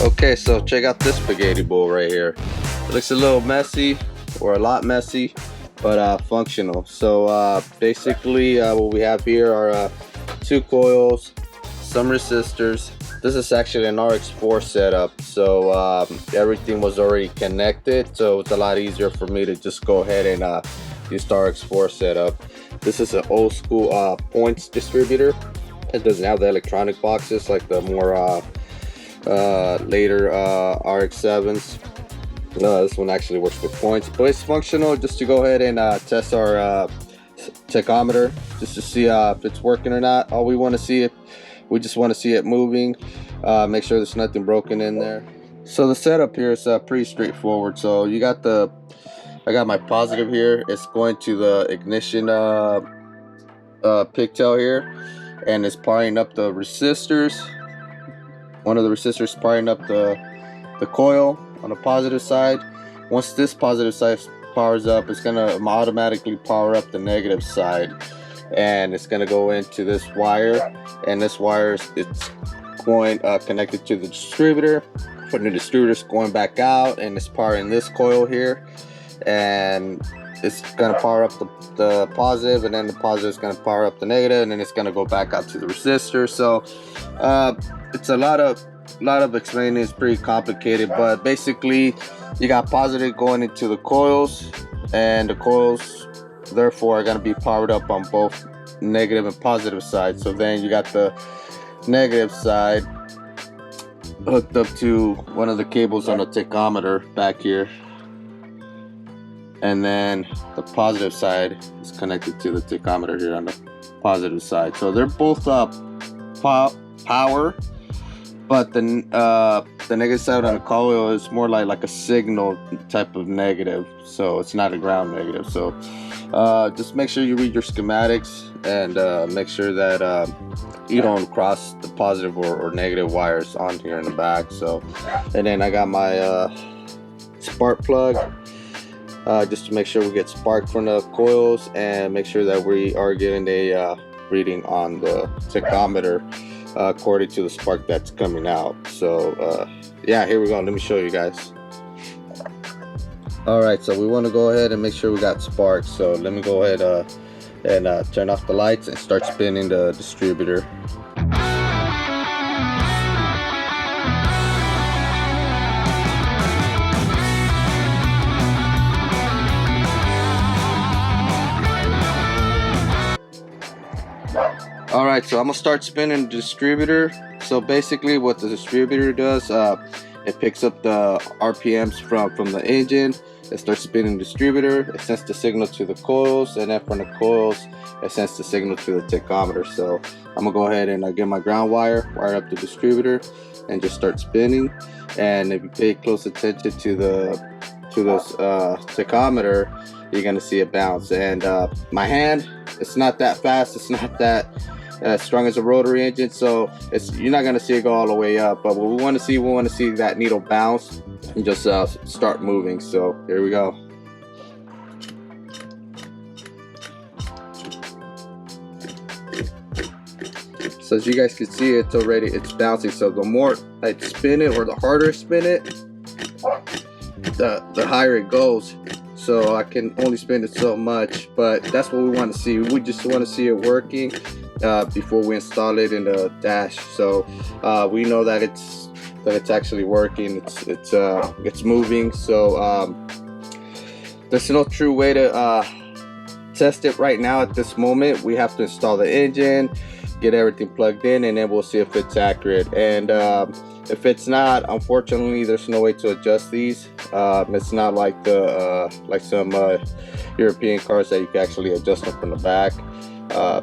Okay, so check out this spaghetti bowl right here. It looks a little messy, or a lot messy, but functional. So basically what we have here are 2 coils, some resistors. This is actually an RX4 setup, so everything was already connected, so it's a lot easier for me to just go ahead and use the RX4 setup. This is an old school points distributor. It doesn't have the electronic boxes like the more later Rx7s. This one actually works with points, but it's functional just to go ahead and test our tachometer, just to see if it's working or not. All we want to see, we just want to see it moving, make sure there's nothing broken in there. So the setup here is pretty straightforward. So you got I got my positive here. It's going to the ignition pigtail here, and it's powering up the resistors. One of the resistors powering up the coil on the positive side. Once this positive side powers up, it's gonna automatically power up the negative side, and it's gonna go into this wire, and this wire it's going connected to the distributor. From the distributor's going back out, and it's powering this coil here, and it's gonna power up the positive, and then the positive is gonna power up the negative, and then it's gonna go back out to the resistor. So it's a lot of explaining. It's pretty complicated, but basically you got positive going into the coils, and the coils therefore are going to be powered up on both negative and positive sides. So then you got the negative side hooked up to one of the cables on the tachometer back here, and then the positive side is connected to the tachometer here on the positive side. So they're both power, but the negative side on the coil is more like a signal type of negative, so it's not a ground negative. So just make sure you read your schematics, and make sure that you don't cross the positive or negative wires on here in the back. So, and then I got my spark plug, just to make sure we get spark from the coils, and make sure that we are getting a reading on the tachometer according to the spark that's coming out. So yeah, here we go. Let me show you guys. Alright, so we want to go ahead and make sure we got sparks. So let me go ahead and turn off the lights and start spinning the distributor. Alright, so I'm gonna start spinning the distributor. So basically what the distributor does, it picks up the RPMs from the engine. It starts spinning the distributor. It sends the signal to the coils, and then from the coils it sends the signal to the tachometer. So I'm gonna go ahead and get my ground wire up the distributor and just start spinning. And if you pay close attention to the tachometer, you're gonna see it bounce. And my hand, it's not that fast, it's not that strong as a rotary engine, so you're not gonna see it go all the way up. But what we want to see that needle bounce and just start moving. So here we go. So as you guys can see, it's bouncing. So the more I spin it, or the harder I spin it, the higher it goes. So I can only spin it so much, but that's what we want to see. We just want to see it working before we install it in the dash. So we know that it's actually working. It's moving. So there's no true way to test it right now at this moment. We have to install the engine, get everything plugged in, and then we'll see if it's accurate. And if it's not, unfortunately, there's no way to adjust these. It's not like some European cars that you can actually adjust them from the back.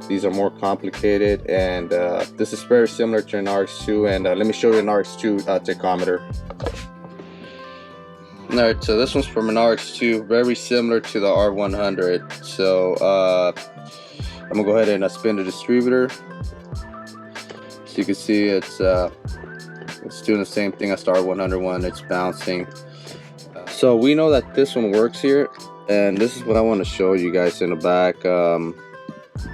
These are more complicated, and this is very similar to an RX2. And let me show you an RX2 tachometer. Alright, so this one's from an RX2, very similar to the R100. So I'm gonna go ahead and spin the distributor. So you can see it's doing the same thing as the R100 one. It's bouncing. So we know that this one works here, and this is what I want to show you guys in the back.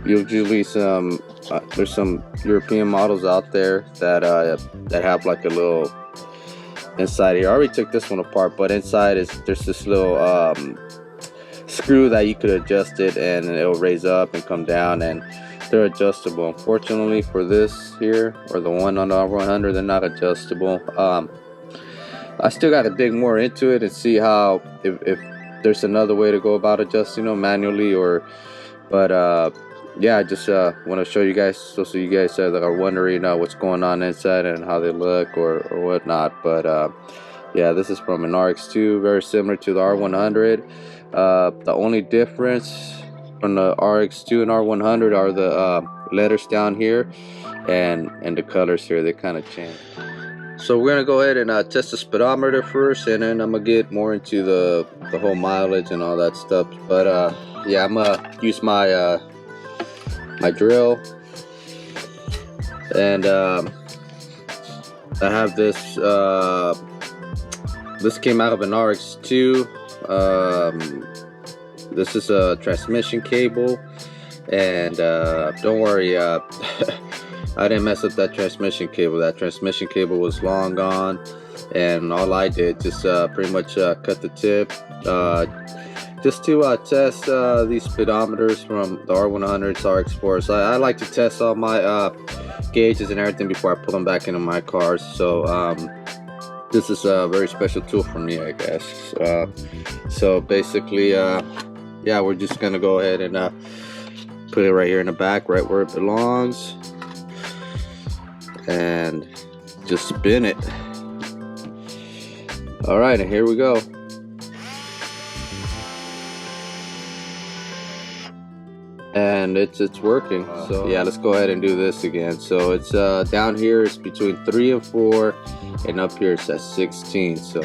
Usually there's some European models out there that have like a little inside here. I already took this one apart, but inside there's this little screw that you could adjust it, and it'll raise up and come down, and they're adjustable. Unfortunately for this here, or the one on the R100, they're not adjustable. I still got to dig more into it and see how, if there's another way to go about adjusting them manually, but yeah, I just want to show you guys, so you guys that are wondering what's going on inside and how they look or whatnot. But yeah, this is from an Rx2, very similar to the R100. The only difference from the Rx2 and R100 are the letters down here and the colors here. They kind of change. So we're gonna go ahead and test the speedometer first, and then I'm gonna get more into the whole mileage and all that stuff. But yeah, I'm gonna use my my drill, and I have this. This came out of an Rx2. This is a transmission cable, and don't worry, I didn't mess up that transmission cable. That transmission cable was long gone, and all I did just pretty much cut the tip just to test these speedometers from the R100's Rx4. So I like to test all my gauges and everything before I put them back into my cars. So this is a very special tool for me, I guess. So basically, yeah, we're just gonna go ahead and put it right here in the back, right where it belongs, and just spin it. All right, and here we go. And it's working. So yeah, let's go ahead and do this again. So it's down here it's between 3 and 4, and up here it's at 16. So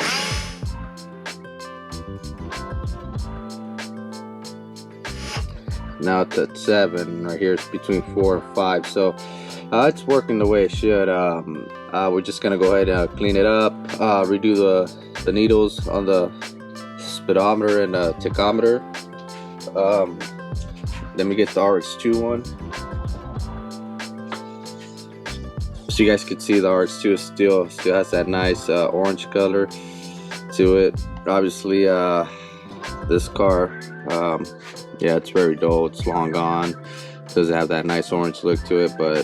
now it's at 7. Right here it's between 4 and 5. So it's working the way it should. We're just gonna go ahead and clean it up, redo the needles on the speedometer and the tachometer. Let me get the Rx2 one, so you guys can see the Rx2 still has that nice orange color to it. Obviously, this car, yeah, it's very dull. It's long gone. Doesn't have that nice orange look to it, but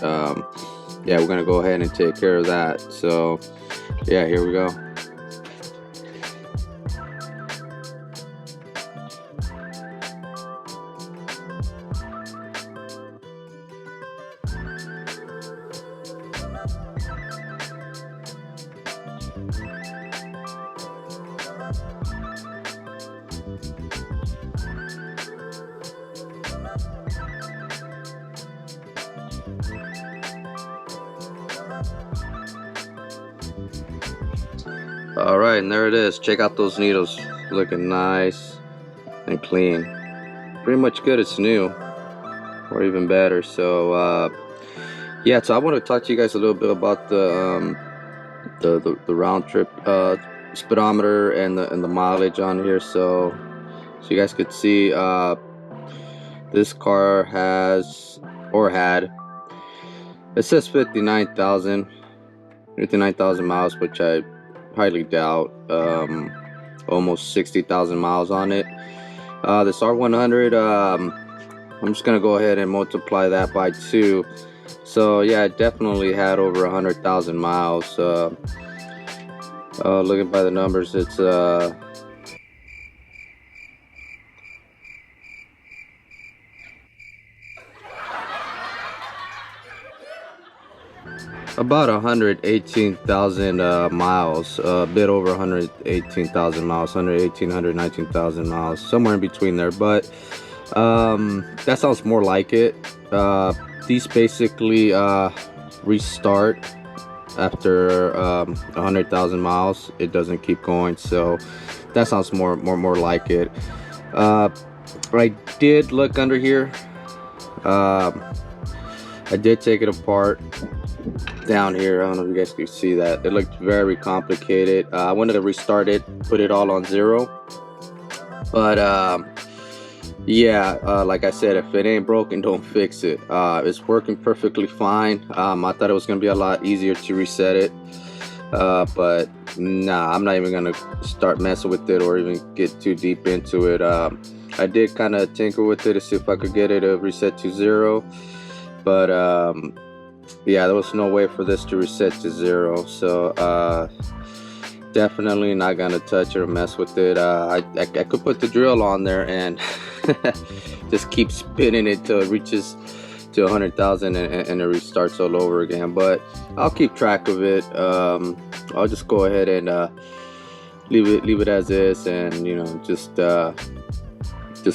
yeah, we're gonna go ahead and take care of that. So yeah, here we go. Alright, and there it is. Check out those needles, looking nice and clean. Pretty much good as new, or even better. So yeah, so I want to talk to you guys a little bit about the round trip speedometer and the mileage on here. So you guys could see this car has, or had, it says 59,000 miles, which I highly doubt. Almost 60,000 miles on it. This R100, I'm just gonna go ahead and multiply that by 2. So yeah, it definitely had over 100,000 miles. Looking by the numbers, it's about 118,000 miles, a bit over 118,000 miles, 119,000 miles, somewhere in between there. But that sounds more like it. These basically restart after 100,000 miles. It doesn't keep going, so that sounds more like it. I did look under here. I did take it apart down here. I don't know if you guys can see that. It looked very complicated. I wanted to restart it, put it all on 0, but yeah, like I said, if it ain't broken, don't fix it. It's working perfectly fine. I thought it was gonna be a lot easier to reset it, but nah, I'm not even gonna start messing with it or even get too deep into it. I did kind of tinker with it to see if I could get it to reset to 0, but yeah, there was no way for this to reset to 0, so definitely not gonna touch or mess with it. I could put the drill on there and just keep spinning it till it reaches to 100,000 and it restarts all over again, but I'll keep track of it. I'll just go ahead and leave it as is, and you know, just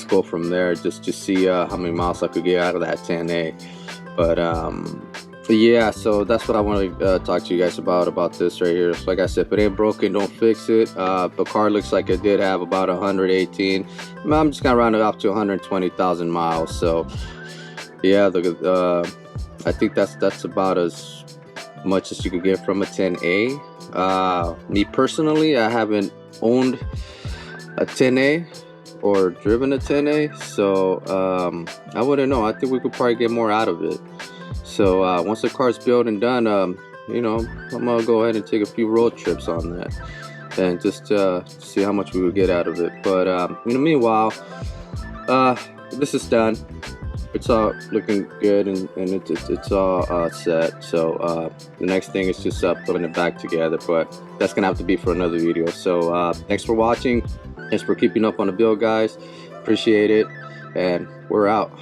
go from there, just to see how many miles I could get out of that 10A. But yeah, so that's what I want to talk to you guys about this right here. So like I said, if it ain't broken, don't fix it. The car looks like it did have about 118. I'm just gonna round it up to 120,000 miles. So yeah, I think that's about as much as you could get from a 10A. Me personally, I haven't owned a 10A or driven a 10A, so I wouldn't know. I think we could probably get more out of it. So once the car's built and done, you know, I'm gonna go ahead and take a few road trips on that and just see how much we would get out of it. But you know, meanwhile, this is done. It's all looking good, and it's all set. So the next thing is just putting it back together, but that's gonna have to be for another video. So thanks for watching. Thanks for keeping up on the build, guys. Appreciate it, and we're out.